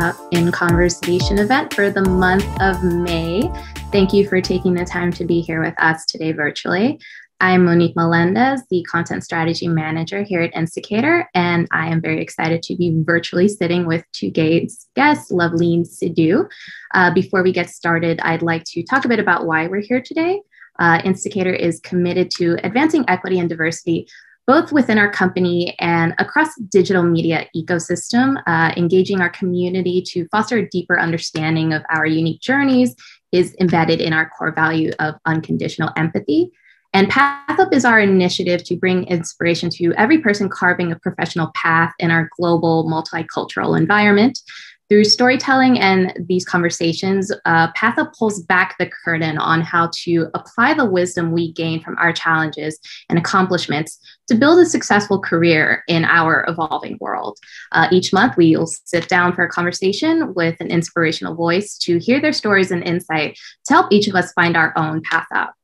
thUp in Conversation event for the month of May. Thank you for taking the time to be here with us today virtually. I'm Monique Melendez, the Content Strategy Manager here at Insticator, and I am very excited to be virtually sitting with today's guest, Luvleen Sidhu. Before we get started, I'd like to talk a bit about why we're here today. Insticator is committed to advancing equity and diversity both within our company and across the digital media ecosystem. Engaging our community to foster a deeper understanding of our unique journeys is embedded in our core value of unconditional empathy. And thUp is our initiative to bring inspiration to every person carving a professional path in our global multicultural environment. Through storytelling and these conversations, thUp pulls back the curtain on how to apply the wisdom we gain from our challenges and accomplishments to build a successful career in our evolving world. Each month, we'll sit down for a conversation with an inspirational voice to hear their stories and insight to help each of us find our own path up.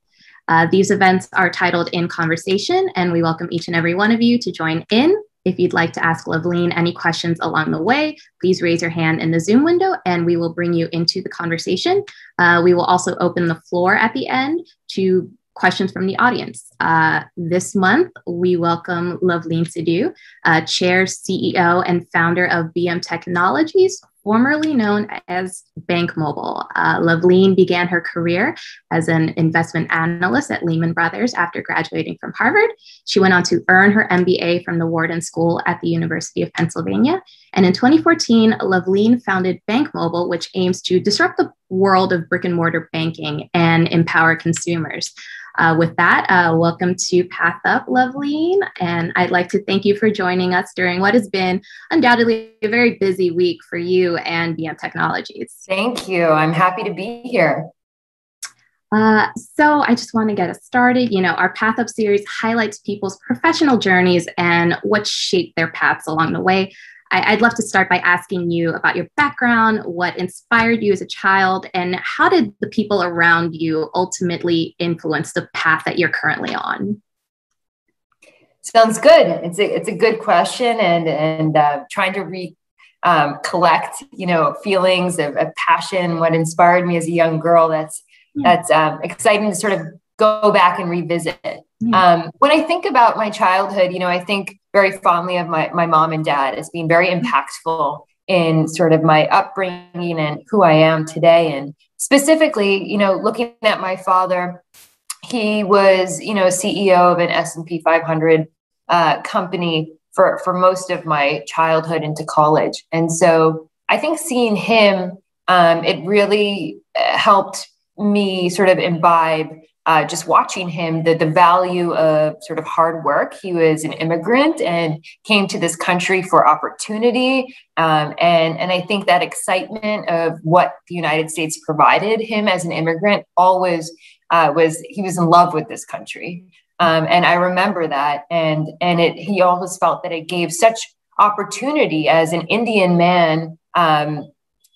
These events are titled In Conversation, and we welcome each and every one of you to join in. If you'd like to ask Luvleen any questions along the way, please raise your hand in the Zoom window and we will bring you into the conversation. We will also open the floor at the end to questions from the audience. This month, we welcome Luvleen Sidhu, Chair, CEO, and founder of BM Technogies, formerly known as BankMobile. Luvleen began her career as an investment analyst at Lehman Brothers after graduating from Harvard. She went on to earn her MBA from the Wharton School at the University of Pennsylvania. And in 2014, Luvleen founded BankMobile, which aims to disrupt the world of brick and mortar banking and empower consumers. With that, welcome to thUp, Luvleen. And I'd like to thank you for joining us during what has been undoubtedly a very busy week for you and BM Technogies. Thank you. I'm happy to be here. So I just want to get us started. You know, our thUp series highlights people's professional journeys and what shaped their paths along the way. I'd love to start by asking you about your background, what inspired you as a child, and how did the people around you ultimately influence the path that you're currently on? Sounds good. It's a good question, and trying to collect, feelings of passion, what inspired me as a young girl. That's exciting to sort of go back and revisit. When I think about my childhood, I think very fondly of my mom and dad as being very impactful in sort of my upbringing and who I am today. And specifically, looking at my father, he was, CEO of an S&P 500 company for most of my childhood into college. And so I think seeing him, it really helped me sort of imbibe just watching him, the value of sort of hard work. He was an immigrant and came to this country for opportunity. And I think that excitement of what the United States provided him as an immigrant always he was in love with this country. And I remember that. And he always felt that it gave such opportunity as an Indian man,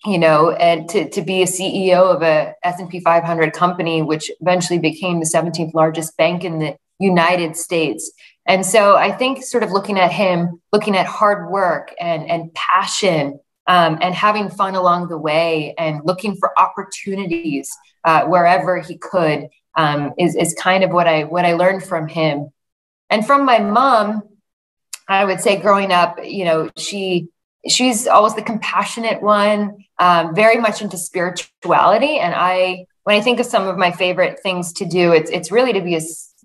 and to be a CEO of a S&P 500 company, which eventually became the 17th largest bank in the United States. And so I think sort of looking at him, looking at hard work and passion, and having fun along the way and looking for opportunities wherever he could, is kind of what I learned from him. And from my mom, I would say growing up, she's always the compassionate one, very much into spirituality. And when I think of some of my favorite things to do, it's really to be a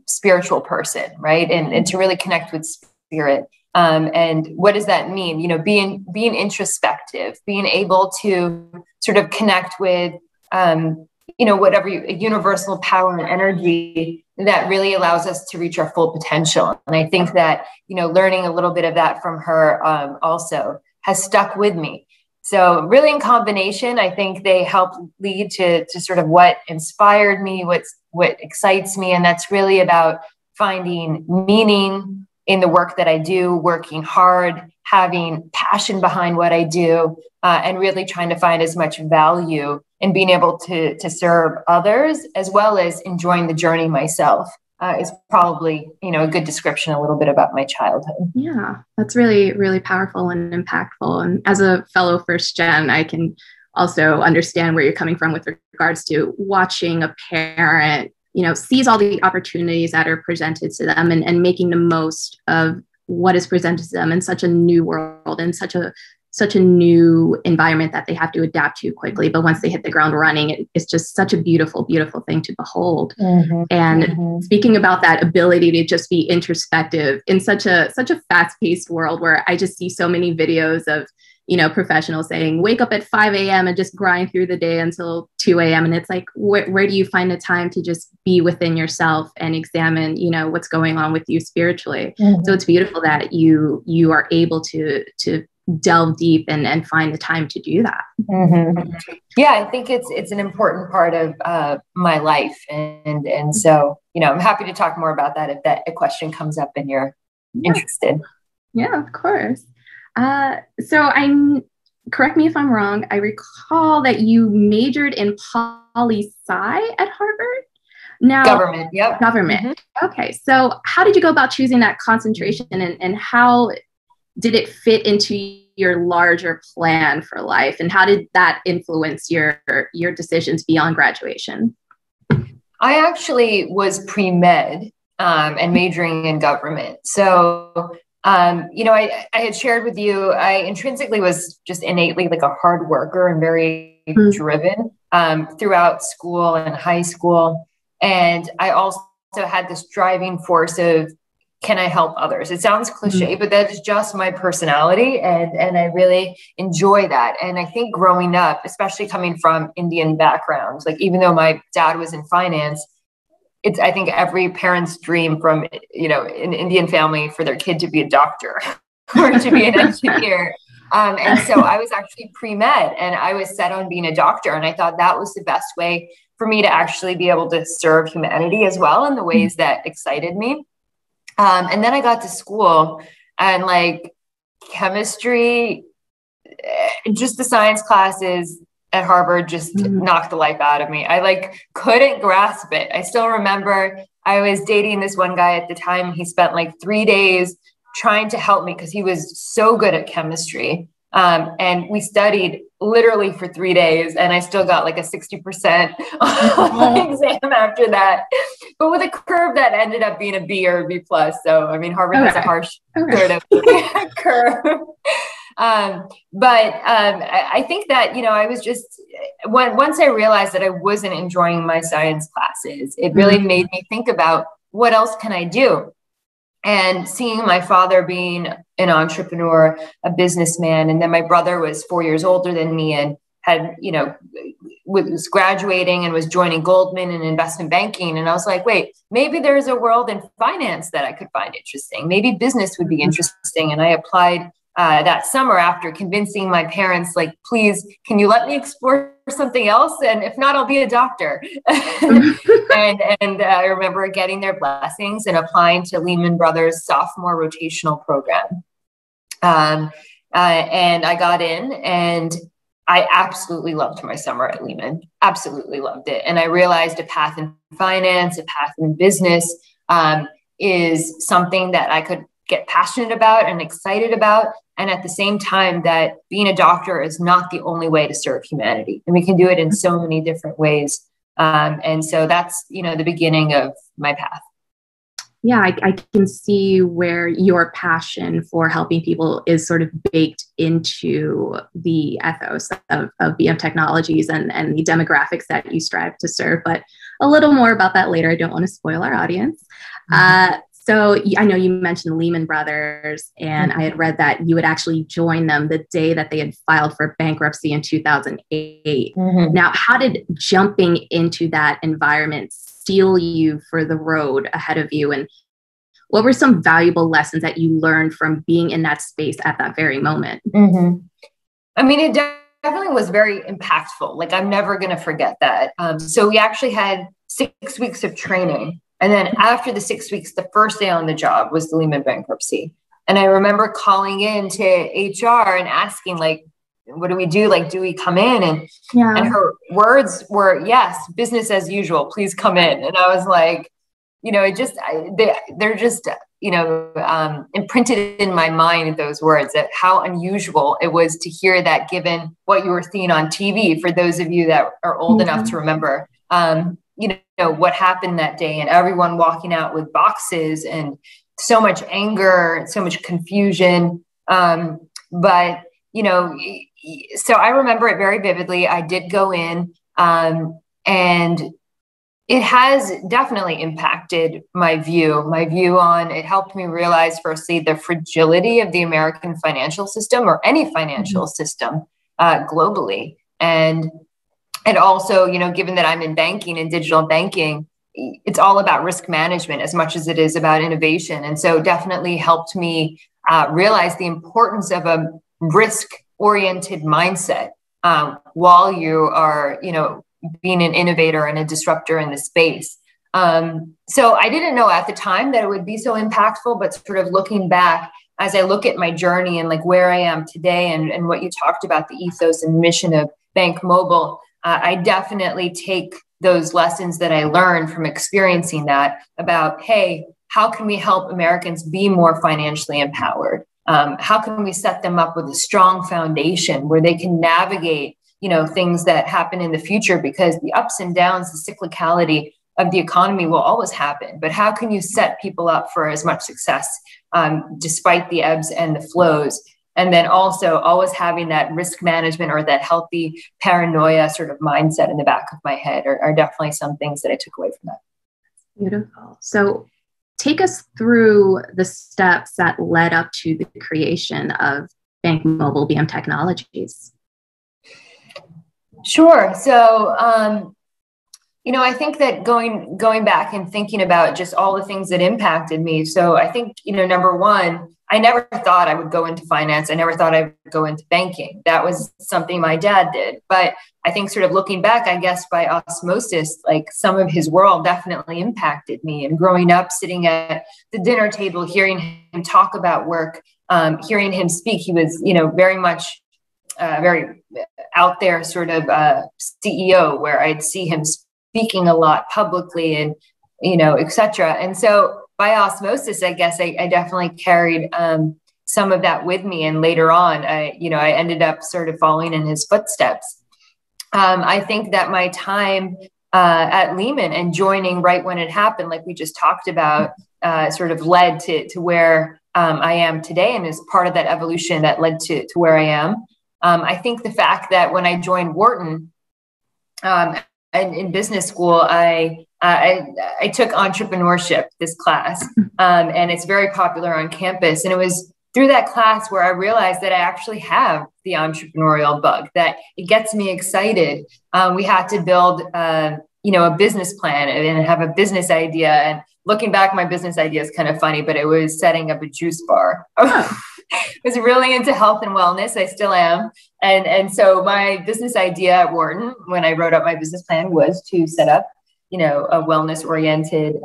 spiritual person, right? And to really connect with spirit. And what does that mean? Being introspective, being able to sort of connect with, whatever universal power and energy that really allows us to reach our full potential. And I think that, learning a little bit of that from her, also has stuck with me. So really in combination, I think they help lead to sort of what inspired me, what excites me. And that's really about finding meaning in the work that I do, working hard, having passion behind what I do, and really trying to find as much value in being able to serve others, as well as enjoying the journey myself. is probably, a good description, a little bit about my childhood. Yeah, that's really, really powerful and impactful. And as a fellow first gen, I can also understand where you're coming from with regards to watching a parent, sees all the opportunities that are presented to them and making the most of what is presented to them in such a new world and such a new environment that they have to adapt to quickly. But once they hit the ground running, it's just such a beautiful, beautiful thing to behold. And speaking about that ability to just be introspective in such a fast-paced world where I just see so many videos of, professionals saying, wake up at 5 a.m. and just grind through the day until 2 a.m. And it's like, where do you find the time to just be within yourself and examine, what's going on with you spiritually? So it's beautiful that you are able to delve deep and find the time to do that. Yeah, I think it's an important part of my life. And so, I'm happy to talk more about that if that a question comes up and you're interested. Yeah, of course. So correct me if I'm wrong, I recall that you majored in poli-sci at Harvard. Now, government. Yep. Government. Okay. So how did you go about choosing that concentration and how did it fit into your larger plan for life? And how did that influence your decisions beyond graduation? I actually was pre-med and majoring in government. So, I had shared with you, I intrinsically was just innately like a hard worker and very driven throughout school and high school. And I also had this driving force of, can I help others? It sounds cliche, but that is just my personality. And I really enjoy that. And I think growing up, especially coming from Indian backgrounds, like even though my dad was in finance, it's, I think every parent's dream from, an Indian family for their kid to be a doctor or to be an engineer. And so I was actually pre-med and I was set on being a doctor. And I thought that was the best way for me to actually be able to serve humanity as well in the ways that excited me. And then I got to school and like chemistry, just the science classes at Harvard just knocked the life out of me. I couldn't grasp it. I still remember I was dating this one guy at the time. He spent 3 days trying to help me because he was so good at chemistry. And we studied literally for 3 days and I still got a 60% exam after that, but with a curve that ended up being a B or a B plus. So, Harvard has a harsh sort of curve. But I think that, I was just, once I realized that I wasn't enjoying my science classes, it really made me think about what else can I do? And seeing my father being an entrepreneur, a businessman, and then my brother was 4 years older than me and had, was graduating and was joining Goldman in investment banking. And I was like, wait, maybe there's a world in finance that I could find interesting. Maybe business would be interesting. And I applied that summer after convincing my parents, please, can you let me explore something else? And if not, I'll be a doctor. and I remember getting their blessings and applying to Lehman Brothers sophomore rotational program. And I got in and I absolutely loved my summer at Lehman, absolutely loved it. And I realized a path in finance, a path in business is something that I could get passionate about and excited about. And at the same time, that being a doctor is not the only way to serve humanity. And we can do it in so many different ways. And so that's, the beginning of my path. Yeah, I can see where your passion for helping people is sort of baked into the ethos of BM Technogies and the demographics that you strive to serve. But a little more about that later. I don't want to spoil our audience. So I know you mentioned Lehman Brothers, and I had read that you had actually joined them the day that they had filed for bankruptcy in 2008. Now, how did jumping into that environment steel you for the road ahead of you? And what were some valuable lessons that you learned from being in that space at that very moment? It definitely was very impactful. I'm never going to forget that. So we actually had 6 weeks of training. And then after the 6 weeks, the first day on the job was the Lehman bankruptcy. And I remember calling in to HR and asking, what do we do? Do we come in? And her words were, yes, business as usual, please come in. And I was like, they're just, imprinted in my mind, those words, that how unusual it was to hear that, given what you were seeing on TV, for those of you that are old enough to remember, what happened that day, and everyone walking out with boxes and so much anger, so much confusion. But, so I remember it very vividly. I did go in, and it has definitely impacted my view on, it helped me realize, firstly, the fragility of the American financial system, or any financial system globally. And also, given that I'm in banking and digital banking, it's all about risk management as much as it is about innovation. And so definitely helped me realize the importance of a risk-oriented mindset while you are, being an innovator and a disruptor in the space. So I didn't know at the time that it would be so impactful, but sort of looking back, as I look at my journey and like where I am today, and what you talked about, the ethos and mission of Bank Mobile, I definitely take those lessons that I learned from experiencing that about, hey, how can we help Americans be more financially empowered? How can we set them up with a strong foundation where they can navigate, things that happen in the future? Because the ups and downs, the cyclicality of the economy will always happen. But how can you set people up for as much success despite the ebbs and the flows? And then also always having that risk management, or that healthy paranoia sort of mindset in the back of my head are definitely some things that I took away from that. Beautiful. So take us through the steps that led up to the creation of Bank Mobile BM Technogies. Sure. So, I think that going back and thinking about just all the things that impacted me. So I think, number one, I never thought I would go into finance. I never thought I would go into banking. That was something my dad did. But I think, sort of looking back, I guess by osmosis, like some of his world definitely impacted me. And growing up, sitting at the dinner table, hearing him talk about work, hearing him speak, he was, very much very out there sort of CEO, where I'd see him speaking a lot publicly and, et cetera. And so by osmosis, I guess I definitely carried some of that with me. And later on, I ended up sort of following in his footsteps. I think that my time at Lehman and joining right when it happened, like we just talked about, sort of led to where I am today, and is part of that evolution that led to where I am. I think the fact that when I joined Wharton and in business school, I took entrepreneurship, this class, and it's very popular on campus. And it was through that class where I realized that I actually have the entrepreneurial bug, that it gets me excited. We had to build, a business plan and have a business idea. And looking back, my business idea is kind of funny, but it was setting up a juice bar. I was really into health and wellness. I still am. And so my business idea at Wharton, when I wrote up my business plan, was to set up, a wellness oriented,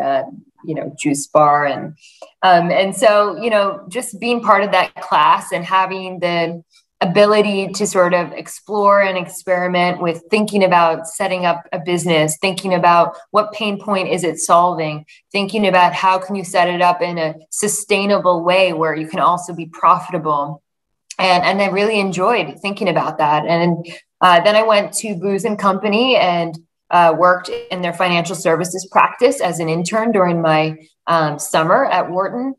juice bar. And so, just being part of that class and having the ability to sort of explore and experiment with thinking about setting up a business, thinking about what pain point is it solving, thinking about how can you set it up in a sustainable way where you can also be profitable. And I really enjoyed thinking about that. And then I went to Booz & Company and worked in their financial services practice as an intern during my summer at Wharton.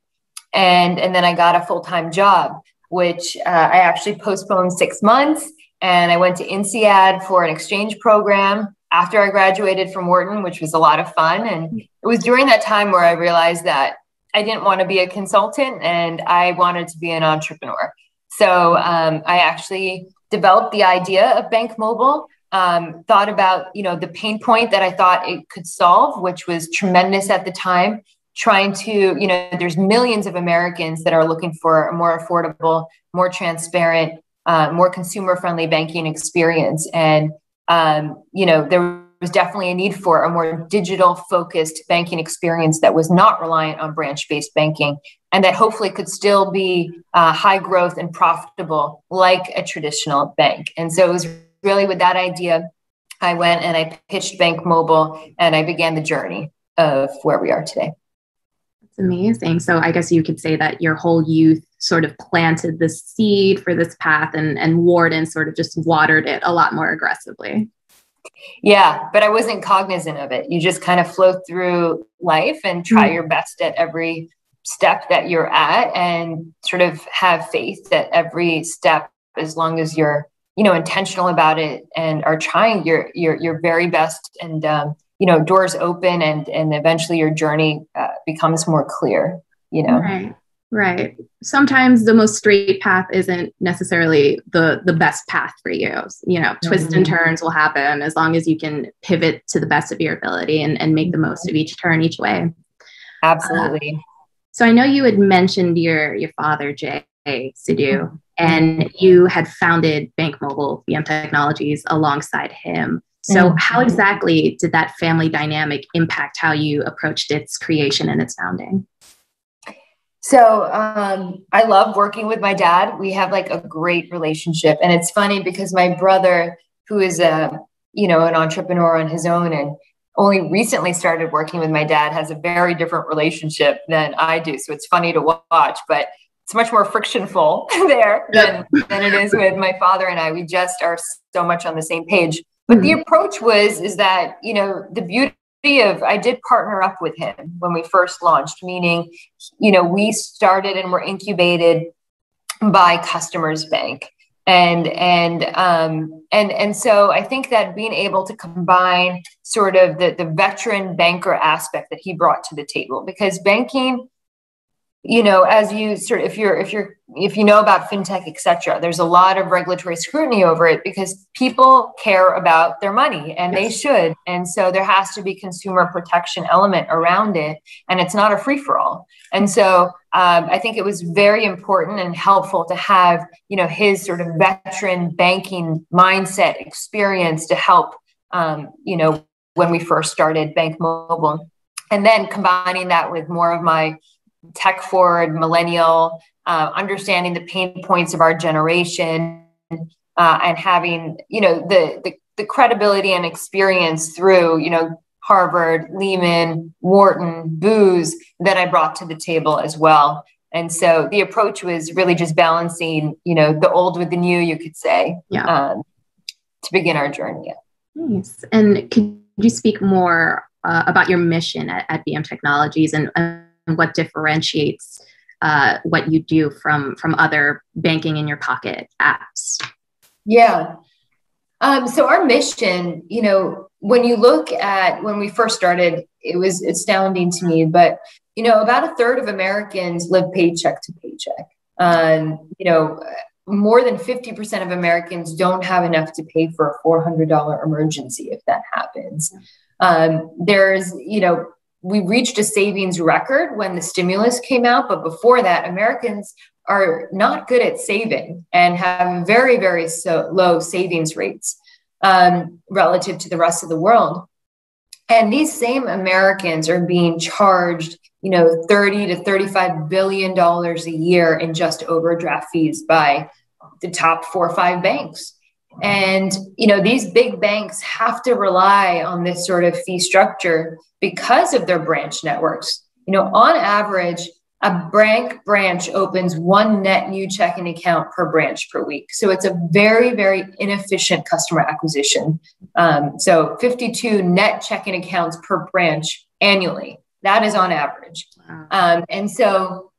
And then I got a full-time job, which I actually postponed 6 months. And I went to INSEAD for an exchange program after I graduated from Wharton, which was a lot of fun. And it was during that time where I realized that I didn't want to be a consultant and I wanted to be an entrepreneur. So I actually developed the idea of Bank Mobile, thought about, the pain point that I thought it could solve, which was tremendous at the time. Trying to, there's millions of Americans that are looking for a more affordable, more transparent, more consumer-friendly banking experience. And, there was definitely a need for a more digital-focused banking experience that was not reliant on branch-based banking, and that hopefully could still be high growth and profitable like a traditional bank. And so it was really with that idea, I went and I pitched Bank Mobile and I began the journey. of where we are today. It's amazing. So I guess you could say that your whole youth sort of planted the seed for this path, and Warden sort of just watered it a lot more aggressively. Yeah, but I wasn't cognizant of it. You just kind of flow through life and try your best at every step that you're at, and sort of have faith that every step, as long as you're, intentional about it and are trying your very best, and doors open, and eventually your journey becomes more clear. Right. Sometimes the most straight path isn't necessarily the best path for you. Twists and turns will happen as long as you can pivot to the best of your ability and make the most of each turn each way. Absolutely. So I know you had mentioned your father, Jay Sidhu, and you had founded Bank Mobile BM Technogies alongside him. So how exactly did that family dynamic impact how you approached its creation and its founding? So I love working with my dad. We have like a great relationship. And it's funny because my brother, who is an entrepreneur on his own and only recently started working with my dad, has a very different relationship than I do. So it's funny to watch, but it's much more frictionful there than it is with my father and I. We just are so much on the same page. But the approach is that, the beauty of, I did partner up with him when we first launched, meaning, we started and were incubated by Customers Bank. And so I think that being able to combine sort of the veteran banker aspect that he brought to the table, because banking, as you sort of, if you know about fintech, et cetera, there's a lot of regulatory scrutiny over it because people care about their money, and they should. And so there has to be consumer protection element around it, and it's not a free for all. And so I think it was very important and helpful to have, his sort of veteran banking mindset experience to help, when we first started Bank Mobile, and then combining that with more of my tech forward millennial, understanding the pain points of our generation, and having, the credibility and experience through, Harvard, Lehman, Wharton, Booz, that I brought to the table as well. And so the approach was really just balancing, the old with the new, you could say, to begin our journey. Nice. And could you speak more about your mission at BM Technogies, and what differentiates what you do from other banking in your pocket apps? Yeah. So our mission, when you look at when we first started, it was astounding to me, but, about a third of Americans live paycheck to paycheck. More than 50% of Americans don't have enough to pay for a $400 emergency if that happens. We reached a savings record when the stimulus came out, but before that, Americans are not good at saving and have very, very low savings rates relative to the rest of the world. And these same Americans are being charged, $30 to $35 billion a year in just overdraft fees by the top 4 or 5 banks. And, these big banks have to rely on this sort of fee structure because of their branch networks. On average, a bank branch opens 1 net new checking account per branch per week. So it's a very, very inefficient customer acquisition. So 52 net checking accounts per branch annually. That is on average. And so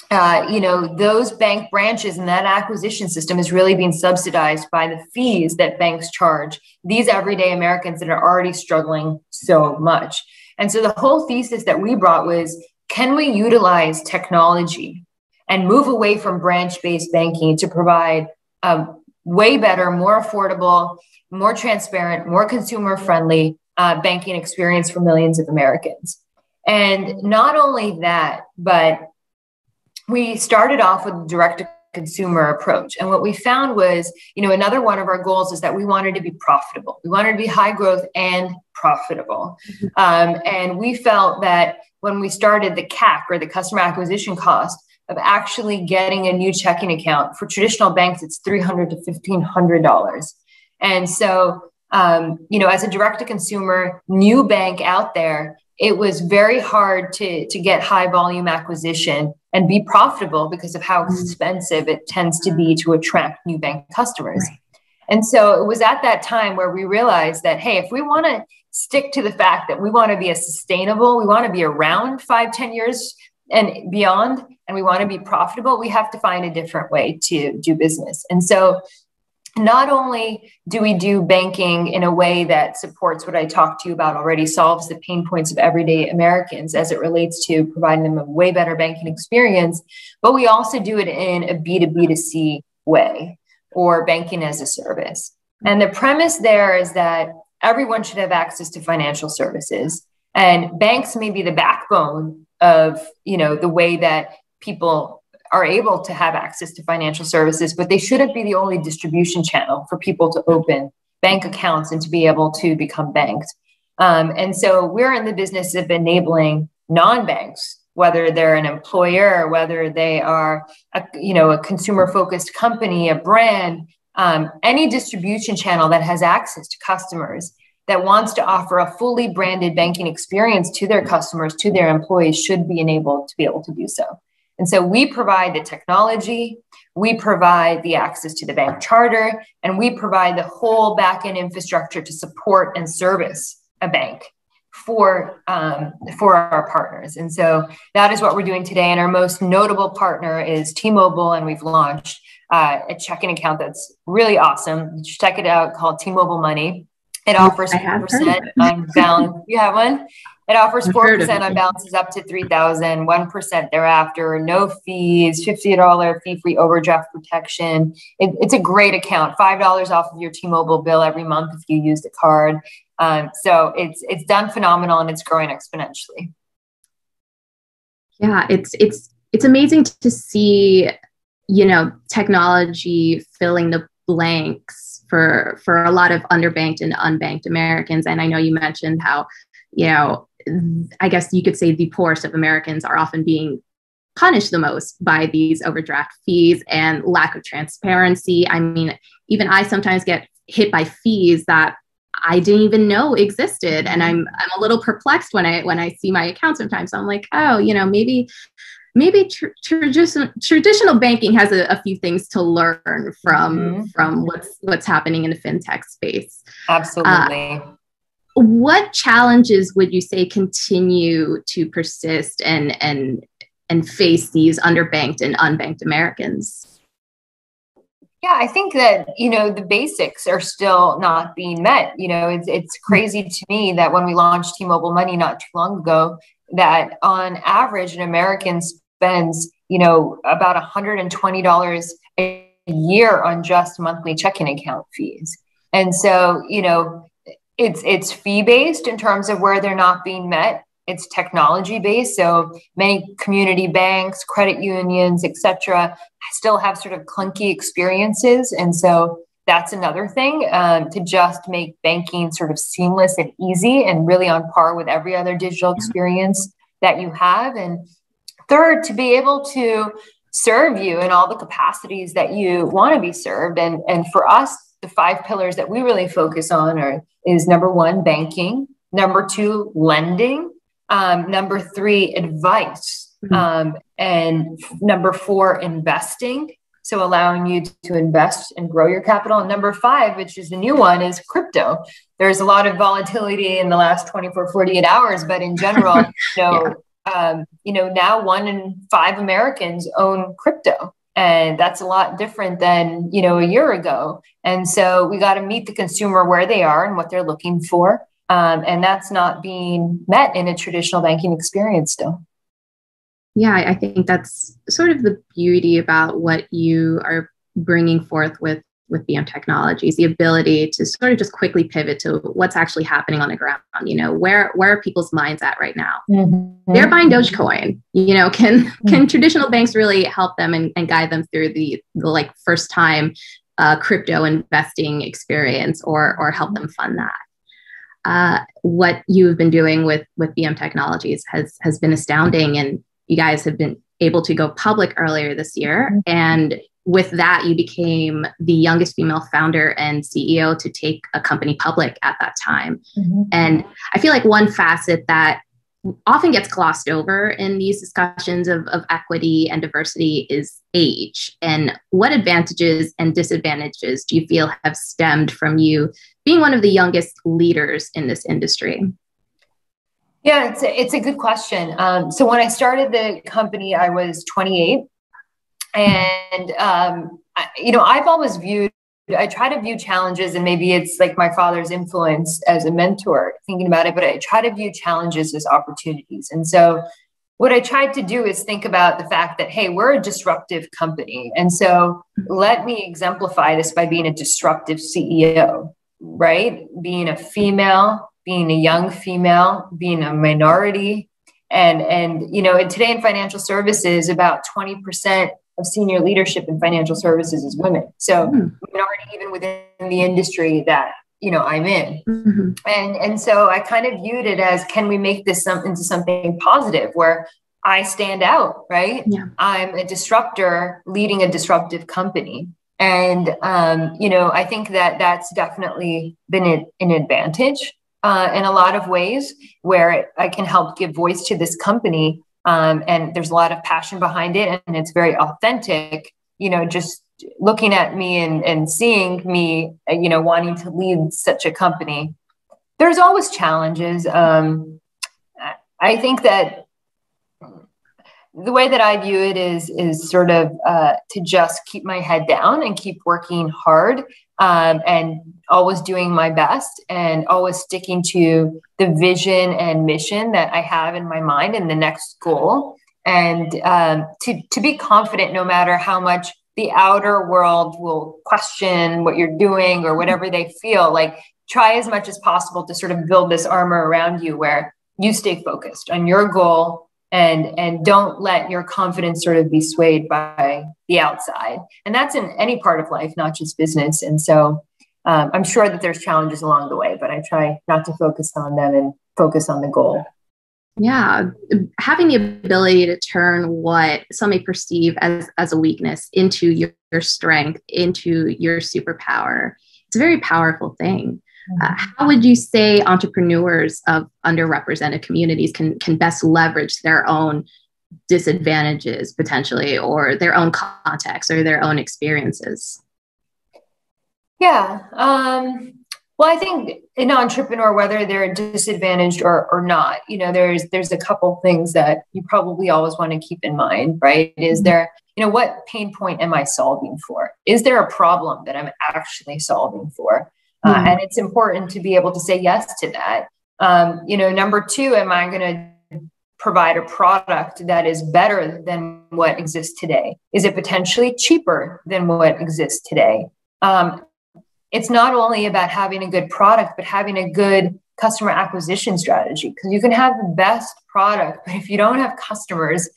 those bank branches and that acquisition system is really being subsidized by the fees that banks charge these everyday Americans that are already struggling so much. And so the whole thesis that we brought was, can we utilize technology and move away from branch-based banking to provide a way better, more affordable, more transparent, more consumer-friendly banking experience for millions of Americans? And not only that, but we started off with a direct-to-consumer approach. And what we found was, another one of our goals is that we wanted to be profitable. We wanted to be high growth and profitable. And we felt that when we started, the CAC, or the customer acquisition cost of actually getting a new checking account, for traditional banks, it's $300 to $1,500. And so, as a direct-to-consumer new bank out there, it was very hard to get high volume acquisition and be profitable because of how expensive it tends to be to attract new bank customers. Right. And so it was at that time where we realized that, hey, if we want to stick to the fact that we want to be a sustainable, we want to be around 5-10 years and beyond, and we want to be profitable, we have to find a different way to do business. And so not only do we do banking in a way that supports what I talked to you about already, solves the pain points of everyday Americans as it relates to providing them a way better banking experience, but we also do it in a B2B2C way, or banking as a service. And the premise there is that everyone should have access to financial services, and banks may be the backbone of, the way that people are able to have access to financial services, but they shouldn't be the only distribution channel for people to open bank accounts and to be able to become banked. And so we're in the business of enabling non-banks, whether they're an employer, whether they are a consumer-focused company, a brand, any distribution channel that has access to customers that wants to offer a fully branded banking experience to their customers, to their employees, should be enabled to be able to do so. And so we provide the technology, we provide the access to the bank charter, and we provide the whole back-end infrastructure to support and service a bank for our partners. And so that is what we're doing today. And our most notable partner is T-Mobile, and we've launched a checking account that's really awesome. You should check it out, called T-Mobile Money. It offers 4% on balance. You have one? It offers 4% on balances up to $3,000, 1% thereafter, no fees, $50 fee-free overdraft protection. It's a great account, $5 off of your T-Mobile bill every month if you use the card. So it's done phenomenal, and it's growing exponentially. Yeah, it's amazing to see, technology filling the blanks for a lot of underbanked and unbanked Americans. And I know you mentioned how, I guess you could say the poorest of Americans are often being punished the most by these overdraft fees and lack of transparency. I mean, even I sometimes get hit by fees that I didn't even know existed. And I'm a little perplexed when I see my account sometimes. I'm like, oh, maybe traditional banking has a few things to learn from what's happening in the fintech space. Absolutely. What challenges would you say continue to persist and face these underbanked and unbanked Americans? Yeah, I think that, the basics are still not being met. It's crazy to me that when we launched T-Mobile Money not too long ago, that on average, an American spends, about $120 a year on just monthly checking account fees. And so, it's fee-based in terms of where they're not being met. It's technology-based. So many community banks, credit unions, et cetera, still have sort of clunky experiences. And so that's another thing, to just make banking sort of seamless and easy and really on par with every other digital experience that you have. And third, to be able to serve you in all the capacities that you want to be served. And for us, the 5 pillars that we really focus on is number 1, banking, number 2, lending, number 3, advice, and number 4, investing. So allowing you to invest and grow your capital. And number 5, which is the new one, is crypto. There's a lot of volatility in the last 24, 48 hours, but in general, now 1 in 5 Americans own crypto. And that's a lot different than, a year ago. And so we got to meet the consumer where they are and what they're looking for. And that's not being met in a traditional banking experience still. Yeah, I think that's sort of the beauty about what you are bringing forth with BM Technogies, the ability to sort of just quickly pivot to what's actually happening on the ground. Where are people's minds at right now? Mm-hmm. They're buying Dogecoin. Can traditional banks really help them and guide them through the like first time crypto investing experience or help them fund that? What you've been doing with BM Technogies has been astounding, and you guys have been able to go public earlier this year. And with that, you became the youngest female founder and CEO to take a company public at that time. Mm-hmm. And I feel like one facet that often gets glossed over in these discussions of equity and diversity is age. And what advantages and disadvantages do you feel have stemmed from you being one of the youngest leaders in this industry? Yeah, it's a good question. So when I started the company, I was 28. And, I've always I try to view challenges, and maybe it's like my father's influence as a mentor thinking about it, but I try to view challenges as opportunities. And so what I tried to do is think about the fact that, hey, we're a disruptive company. And so let me exemplify this by being a disruptive CEO, right? Being a female, being a young female, being a minority. And today in financial services, about 20% of senior leadership in financial services is women. So minority even within the industry that, I'm in. Mm-hmm. And so I kind of viewed it as, can we make this into something positive where I stand out, right? Yeah. I'm a disruptor leading a disruptive company. And, I think that that's definitely been an advantage in a lot of ways where I can help give voice to this company. And there's a lot of passion behind it, and it's very authentic, just looking at me and seeing me, wanting to lead such a company. There's always challenges. I think that the way that I view it is sort of to just keep my head down and keep working hard, and always doing my best and always sticking to the vision and mission that I have in my mind and the next goal. And to be confident no matter how much the outer world will question what you're doing or whatever they feel, like try as much as possible to sort of build this armor around you where you stay focused on your goal and don't let your confidence sort of be swayed by the outside. And that's in any part of life, not just business. And so I'm sure that there's challenges along the way, but I try not to focus on them and focus on the goal. Yeah. Having the ability to turn what some may perceive as a weakness into your strength, into your superpower, it's a very powerful thing. How would you say entrepreneurs of underrepresented communities can best leverage their own disadvantages potentially, or their own context or their own experiences? Yeah. Well, I think an entrepreneur, whether they're disadvantaged or not, there's a couple things that you probably always want to keep in mind, right? Is there, what pain point am I solving for? Is there a problem that I'm actually solving for? And it's important to be able to say yes to that. Number two, am I going to provide a product that is better than what exists today? Is it potentially cheaper than what exists today? It's not only about having a good product, but having a good customer acquisition strategy, because you can have the best product, but if you don't have customers,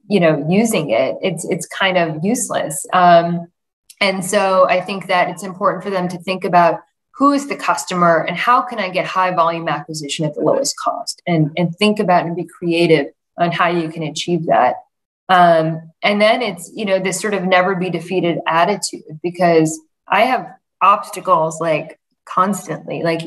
using it, it's kind of useless. And so I think that it's important for them to think about who is the customer and how can I get high volume acquisition at the lowest cost, and think about and be creative on how you can achieve that. And then it's, this sort of never be defeated attitude, because I have obstacles like constantly, like,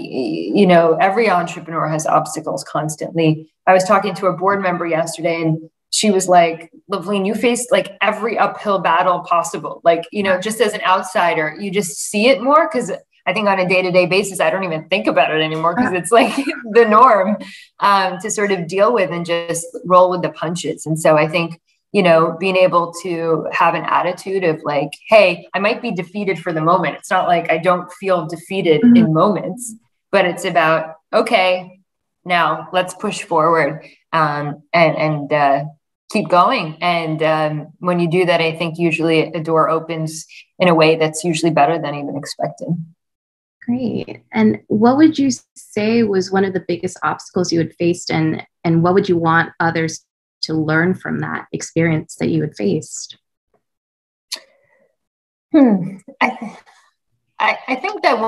every entrepreneur has obstacles constantly. I was talking to a board member yesterday and she was like, Luvleen, you faced like every uphill battle possible. Like, just as an outsider, you just see it more, because I think on a day-to-day basis, I don't even think about it anymore because it's like the norm to sort of deal with and just roll with the punches. And so I think, being able to have an attitude of like, hey, I might be defeated for the moment. It's not like I don't feel defeated in moments, but it's about, okay, now let's push forward and keep going. And when you do that, I think usually a door opens in a way that's usually better than even expected. Great. And what would you say was one of the biggest obstacles you had faced, and what would you want others to learn from that experience that you had faced? I think that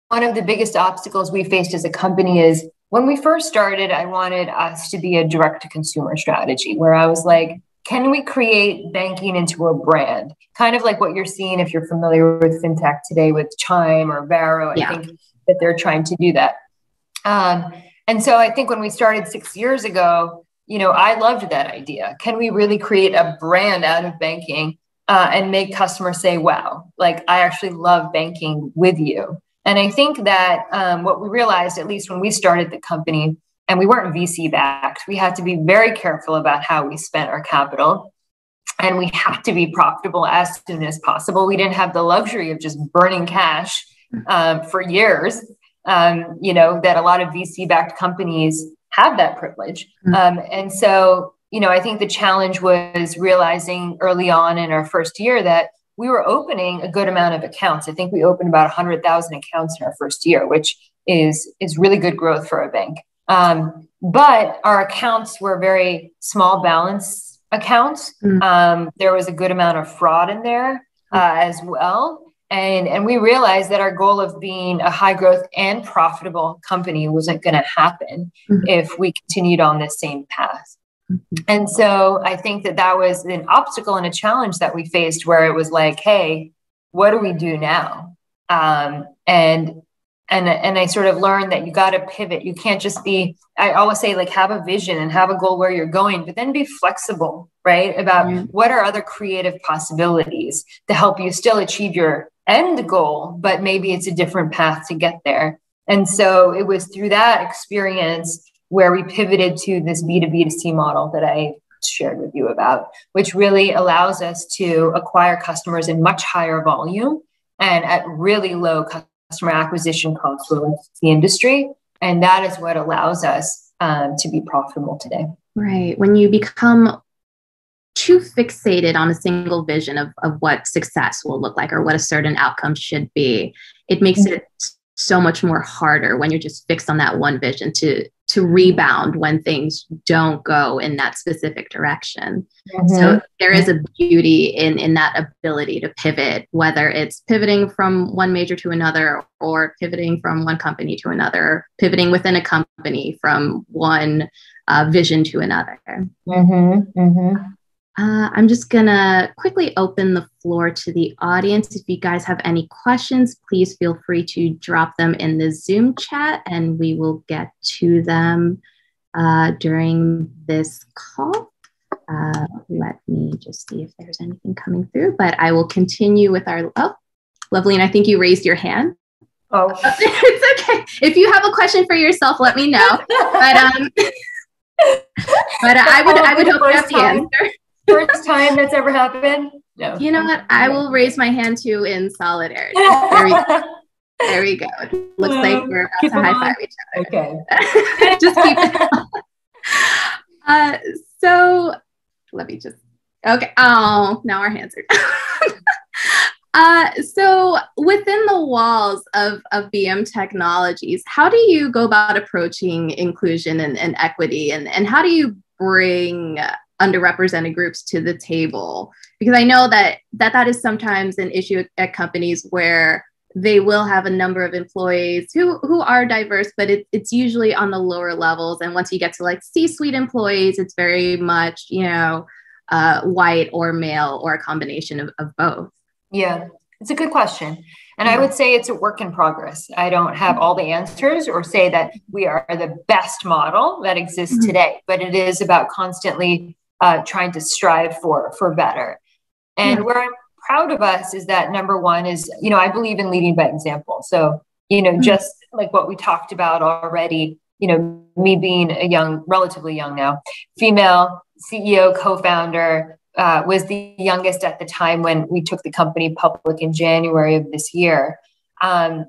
one of the biggest obstacles we faced as a company is when we first started, I wanted us to be a direct-to-consumer strategy where I was like, can we create banking into a brand? Kind of like what you're seeing if you're familiar with fintech today with Chime or Varo. I think that they're trying to do that. And so I think when we started 6 years ago, I loved that idea. Can we really create a brand out of banking and make customers say, wow, like I actually love banking with you? And I think that what we realized, at least when we started the company, and we weren't VC backed, we had to be very careful about how we spent our capital. And we had to be profitable as soon as possible. We didn't have the luxury of just burning cash for years, that a lot of VC-backed companies have that privilege. And so, I think the challenge was realizing early on in our first year that we were opening a good amount of accounts. I think we opened about 100,000 accounts in our first year, which is really good growth for a bank. But our accounts were very small balance accounts. There was a good amount of fraud in there as well. And we realized that our goal of being a high growth and profitable company wasn't going to happen if we continued on this same path. And so I think that was an obstacle and a challenge that we faced, where it was like, hey, what do we do now? And I sort of learned that you got to pivot. You can't just I always say, like, have a vision and have a goal where you're going, but then be flexible, right? About what are other creative possibilities to help you still achieve your end goal, but maybe it's a different path to get there. And so it was through that experience where we pivoted to this B2B2C model that I shared with you about, which really allows us to acquire customers in much higher volume and at really low customer acquisition costs relative to the industry. And that is what allows us to be profitable today. Right. When you become too fixated on a single vision of what success will look like or what a certain outcome should be, it makes it so much more harder when you're just fixed on that one vision to rebound when things don't go in that specific direction. So there is a beauty in that ability to pivot, whether it's pivoting from one major to another, or pivoting from one company to another, pivoting within a company from one vision to another. I'm just going to quickly open the floor to the audience. If you guys have any questions, please feel free to drop them in the Zoom chat, and we will get to them during this call. Let me just see if there's anything coming through, but I will continue with Luvleen, I think you raised your hand. Oh, it's okay. If you have a question for yourself, let me know. But I would hope you have the answer. First time that's ever happened? No. You know what? I will raise my hand too in solidarity. There we go. Looks like we're about to high five each other. Okay. Just keep it on. So let me just, okay. Oh, now our hands are so within the walls of BM Technogies, how do you go about approaching inclusion and equity, and how do you bring underrepresented groups to the table? Because I know that is sometimes an issue at companies where they will have a number of employees who are diverse, but it's usually on the lower levels. And once you get to like C-suite employees, it's very much, white or male or a combination of both. Yeah, it's a good question. And I would say it's a work in progress. I don't have all the answers or say that we are the best model that exists today, but it is about constantly trying to strive for better. And where I'm proud of us is that number one is, I believe in leading by example. So, just like what we talked about already, me being relatively young now, female CEO, co-founder, was the youngest at the time when we took the company public in January of this year. And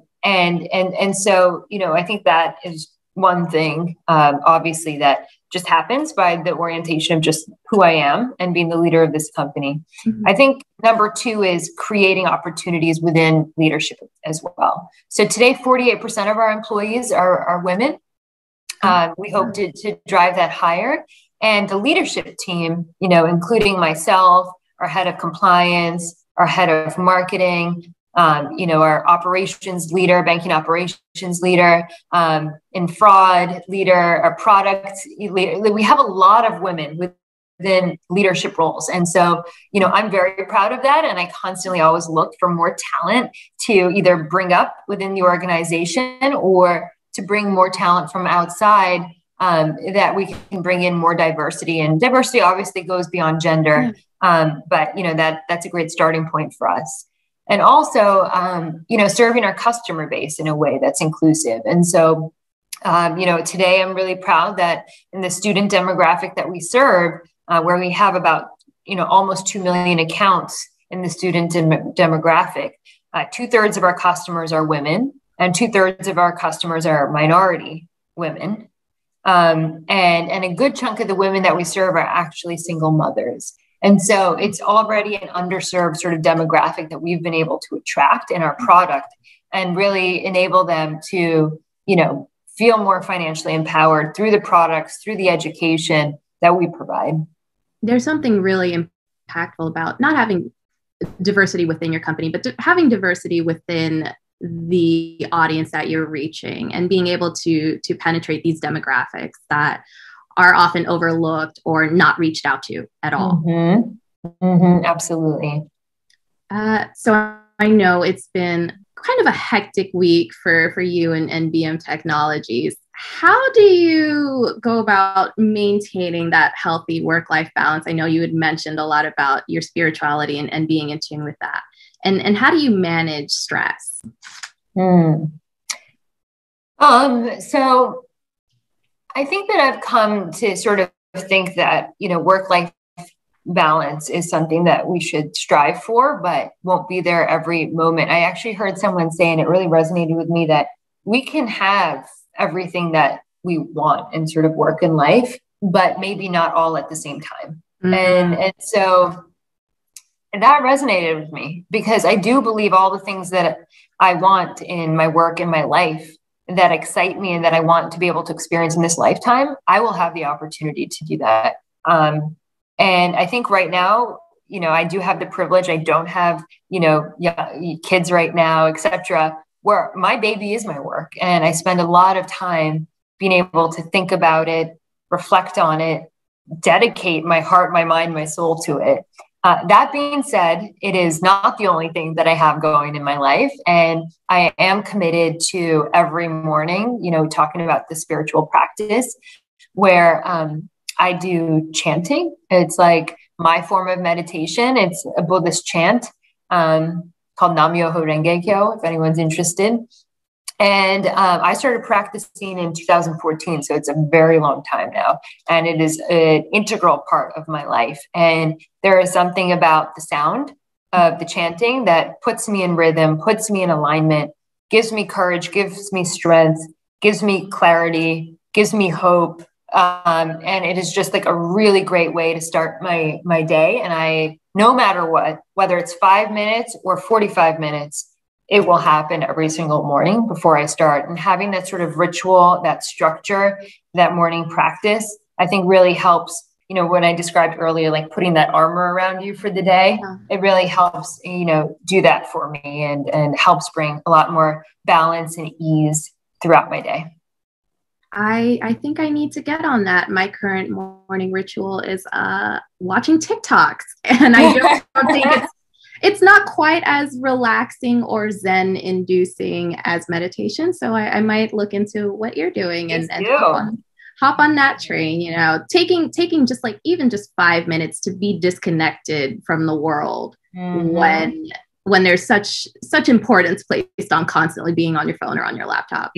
so, I think that is one thing, obviously, that just happens by the orientation of just who I am and being the leader of this company. I think number two is creating opportunities within leadership as well. So today, 48% of our employees are women. We hope to drive that higher. And the leadership team, including myself, our head of compliance, our head of marketing, our operations leader, banking operations leader, and fraud leader, our product leader. We have a lot of women within leadership roles. And so, I'm very proud of that. And I constantly always look for more talent to either bring up within the organization or to bring more talent from outside, that we can bring in more diversity. And diversity obviously goes beyond gender, but that's a great starting point for us. And also, serving our customer base in a way that's inclusive. And so, today I'm really proud that in the student demographic that we serve, where we have about, almost 2 million accounts in the student demographic, 2/3 of our customers are women and 2/3 of our customers are minority women. And a good chunk of the women that we serve are actually single mothers. And so it's already an underserved sort of demographic that we've been able to attract in our product and really enable them to, feel more financially empowered through the products, through the education that we provide. There's something really impactful about not having diversity within your company, but having diversity within the audience that you're reaching and being able to penetrate these demographics that are often overlooked or not reached out to at all. Absolutely. So I know it's been kind of a hectic week for you and BM Technogies. How do you go about maintaining that healthy work-life balance? I know you had mentioned a lot about your spirituality and being in tune with that. And how do you manage stress? So I think that I've come to sort of think that, work-life balance is something that we should strive for, but won't be there every moment. I actually heard someone say, and it really resonated with me, that we can have everything that we want in sort of work and life, but maybe not all at the same time. And so that resonated with me because I do believe all the things that I want in my work and my life that excite me and that I want to be able to experience in this lifetime, I will have the opportunity to do that. And I think right now, I do have the privilege. I don't have, kids right now, et cetera, where my baby is my work. And I spend a lot of time being able to think about it, reflect on it, dedicate my heart, my mind, my soul to it. That being said, it is not the only thing that I have going in my life. And I am committed to every morning, talking about the spiritual practice where I do chanting. It's like my form of meditation. It's a Buddhist chant called Nam-myoho Renge Kyo, if anyone's interested. And I started practicing in 2014, so it's a very long time now. And it is an integral part of my life. And there is something about the sound of the chanting that puts me in rhythm, puts me in alignment, gives me courage, gives me strength, gives me clarity, gives me hope. And it is just like a really great way to start my day. And no matter what, whether it's 5 minutes or 45 minutes, it will happen every single morning before I start. And having that sort of ritual, that structure, that morning practice, I think really helps, when I described earlier, like putting that armor around you for the day, it really helps, do that for me and helps bring a lot more balance and ease throughout my day. I think I need to get on that. My current morning ritual is watching TikToks, and I don't think it's not quite as relaxing or Zen inducing as meditation. So I might look into what you're doing and hop on that train, taking just like even just 5 minutes to be disconnected from the world when there's such importance placed on constantly being on your phone or on your laptop.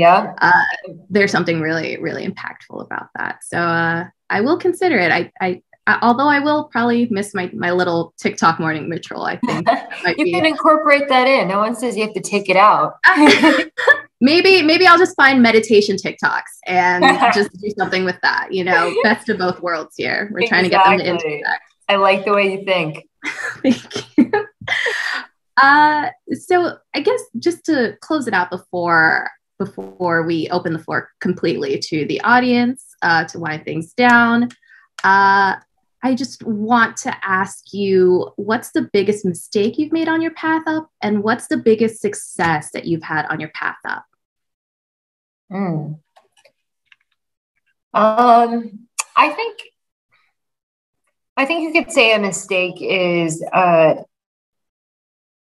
There's something really, really impactful about that. So I will consider it. Although I will probably miss my little TikTok morning ritual, I think. You can incorporate that in. No one says you have to take it out. Maybe I'll just find meditation TikToks and just do something with that. Best of both worlds here. We're trying to get them to intersect. I like the way you think. Thank you. So I guess just to close it out before we open the floor completely to the audience, to wind things down, I just want to ask you, what's the biggest mistake you've made on your path up? And what's the biggest success that you've had on your path up? I think you could say a mistake is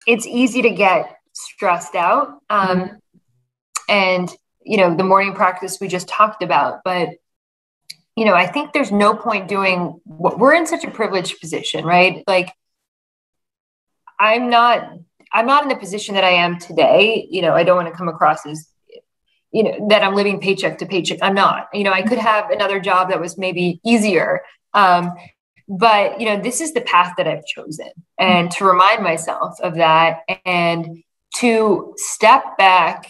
it's easy to get stressed out. And the morning practice we just talked about. But, I think there's no point doing what we're in such a privileged position, right? Like, I'm not in the position that I am today. I don't want to come across as, that I'm living paycheck to paycheck. I'm not. I could have another job that was maybe easier. But, this is the path that I've chosen, and to remind myself of that and to step back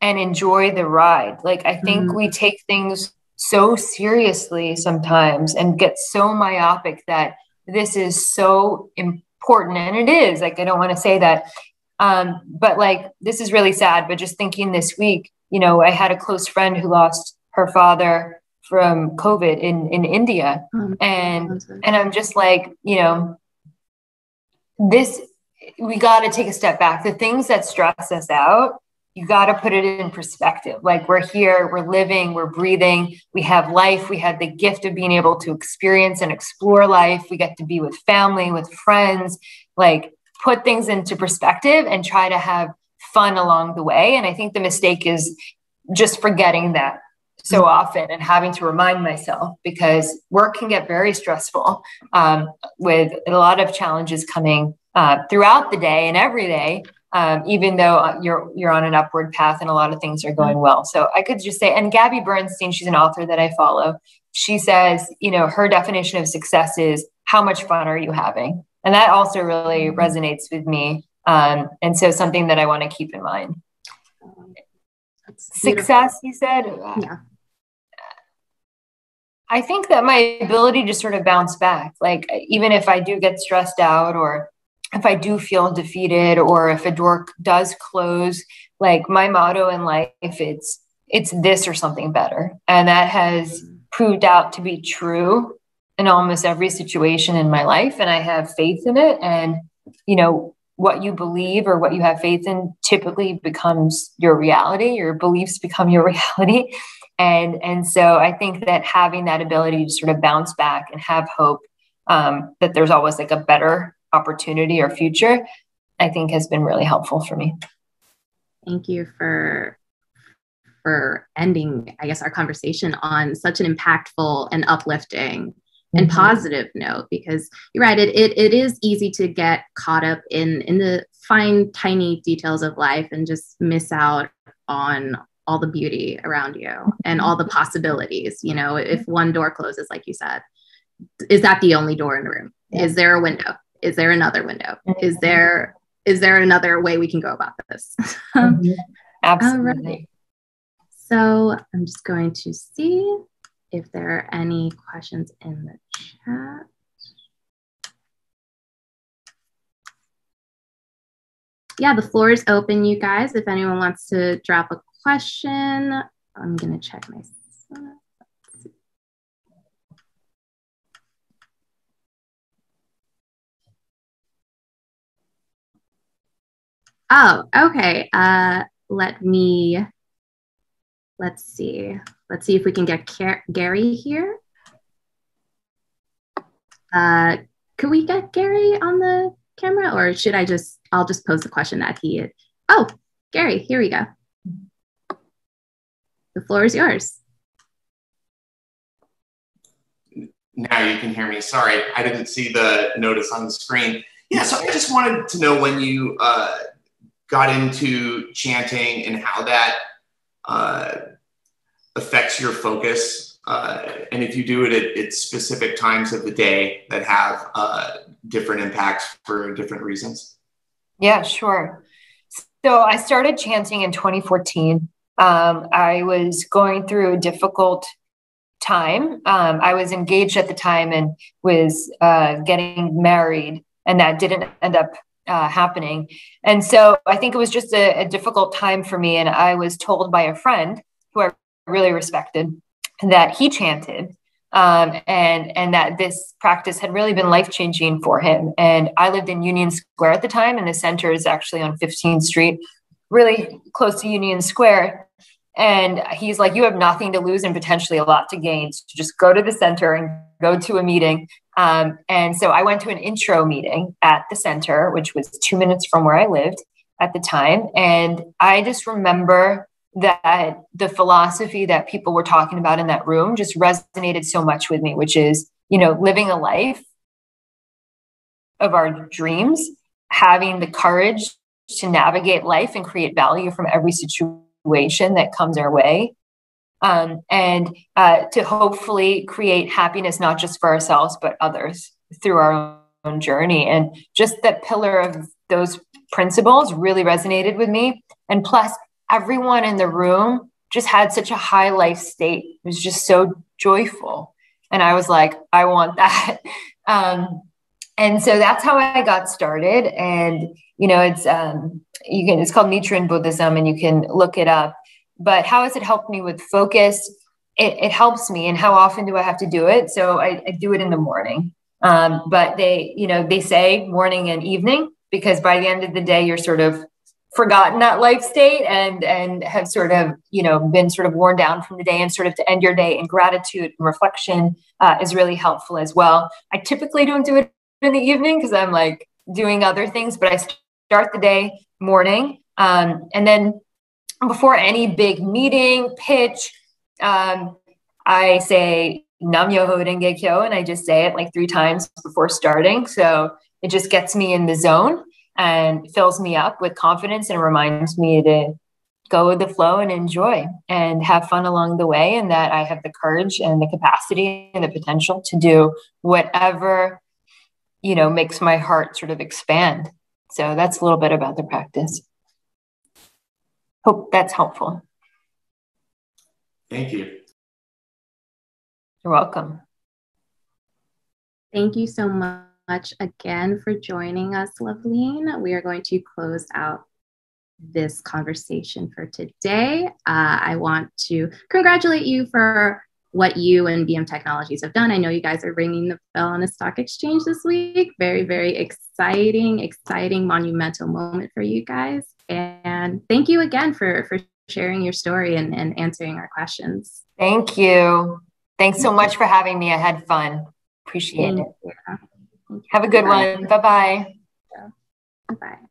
and enjoy the ride. Like, I think we take things so seriously sometimes and get so myopic that this is so important. And it is, like, I don't want to say that. But like, this is really sad, but just thinking this week, I had a close friend who lost her father from COVID in India. And I'm just like, this, we got to take a step back. The things that stress us out, you got to put it in perspective. Like, we're here, we're living, we're breathing, we have life. We have the gift of being able to experience and explore life. We get to be with family, with friends, like, put things into perspective and try to have fun along the way. And I think the mistake is just forgetting that so often and having to remind myself, because work can get very stressful, with a lot of challenges coming throughout the day and every day, even though you're on an upward path and a lot of things are going well. So I could just say, and Gabby Bernstein, she's an author that I follow. She says, her definition of success is, how much fun are you having? And that also really resonates with me. And so something that I want to keep in mind. Success, you said? Yeah. I think that my ability to sort of bounce back, like, even if I do get stressed out, or if I do feel defeated, or if a door does close, like, my motto in life, it's this or something better. And that has proved out to be true in almost every situation in my life. And I have faith in it. And, what you believe or what you have faith in typically becomes your reality. Your beliefs become your reality. And so I think that having that ability to sort of bounce back and have hope, that there's always like a better opportunity or future, I think has been really helpful for me. Thank you for ending, I guess, our conversation on such an impactful and uplifting and positive note, because you're right, it is easy to get caught up in the fine, tiny details of life and just miss out on all the beauty around you and all the possibilities. If one door closes, like you said, is that the only door in the room? Yeah. Is there a window? Is there another window? Is there another way we can go about this? Absolutely. All right. So I'm just going to see if there are any questions in the chat. Yeah, the floor is open, you guys. If anyone wants to drop a question, I'm going to check my stuff. Oh, okay. Let's see if we can get Gary here. Could we get Gary on the camera, or should I'll just pose the question that he had. Oh, Gary, here we go. The floor is yours. Now you can hear me. Sorry, I didn't see the notice on the screen. Yeah, so I just wanted to know when you got into chanting and how that affects your focus, and if you do it at specific times of the day that have different impacts for different reasons. Yeah, sure. So I started chanting in 2014. I was going through a difficult time. I was engaged at the time and was getting married, and that didn't end up happening. And so I think it was just a difficult time for me. And I was told by a friend who I really respected that he chanted, and that this practice had really been life-changing for him. And I lived in Union Square at the time, and the center is actually on 15th Street, really close to Union Square. And he's like, you have nothing to lose and potentially a lot to gain. So just go to the center and go to a meeting. And so I went to an intro meeting at the center, which was 2 minutes from where I lived at the time. And I just remember that the philosophy that people were talking about in that room just resonated so much with me, which is, living a life of our dreams, having the courage to navigate life and create value from every situation that comes our way. And to hopefully create happiness, not just for ourselves, but others through our own journey. And just that pillar of those principles really resonated with me. And plus, everyone in the room just had such a high life state. It was just so joyful. And I was like, I want that. And so that's how I got started. And, it's called Nichiren Buddhism, and you can look it up. But how has it helped me with focus? It helps me. And how often do I have to do it? So I do it in the morning. But they say morning and evening, because by the end of the day, you're sort of forgotten that life state and have sort of, been sort of worn down from the day, and sort of to end your day in gratitude and reflection is really helpful as well. I typically don't do it in the evening because I'm like doing other things, but I start the day morning. And then before any big meeting, pitch, I say Nam Myoho Renge Kyo, and I just say it like 3 times before starting. So it just gets me in the zone and fills me up with confidence and reminds me to go with the flow and enjoy and have fun along the way, and that I have the courage and the capacity and the potential to do whatever, makes my heart sort of expand. So that's a little bit about the practice. Hope that's helpful. Thank you. You're welcome. Thank you so much again for joining us, Luvleen. We are going to close out this conversation for today. I want to congratulate you for what you and BM Technologies have done. I know you guys are ringing the bell on a stock exchange this week. Very, very exciting, monumental moment for you guys. And thank you again for sharing your story and answering our questions. Thank you. Thanks so much for having me. I had fun. Appreciate it. Thank you. Have a good one. Bye-bye. Bye-bye.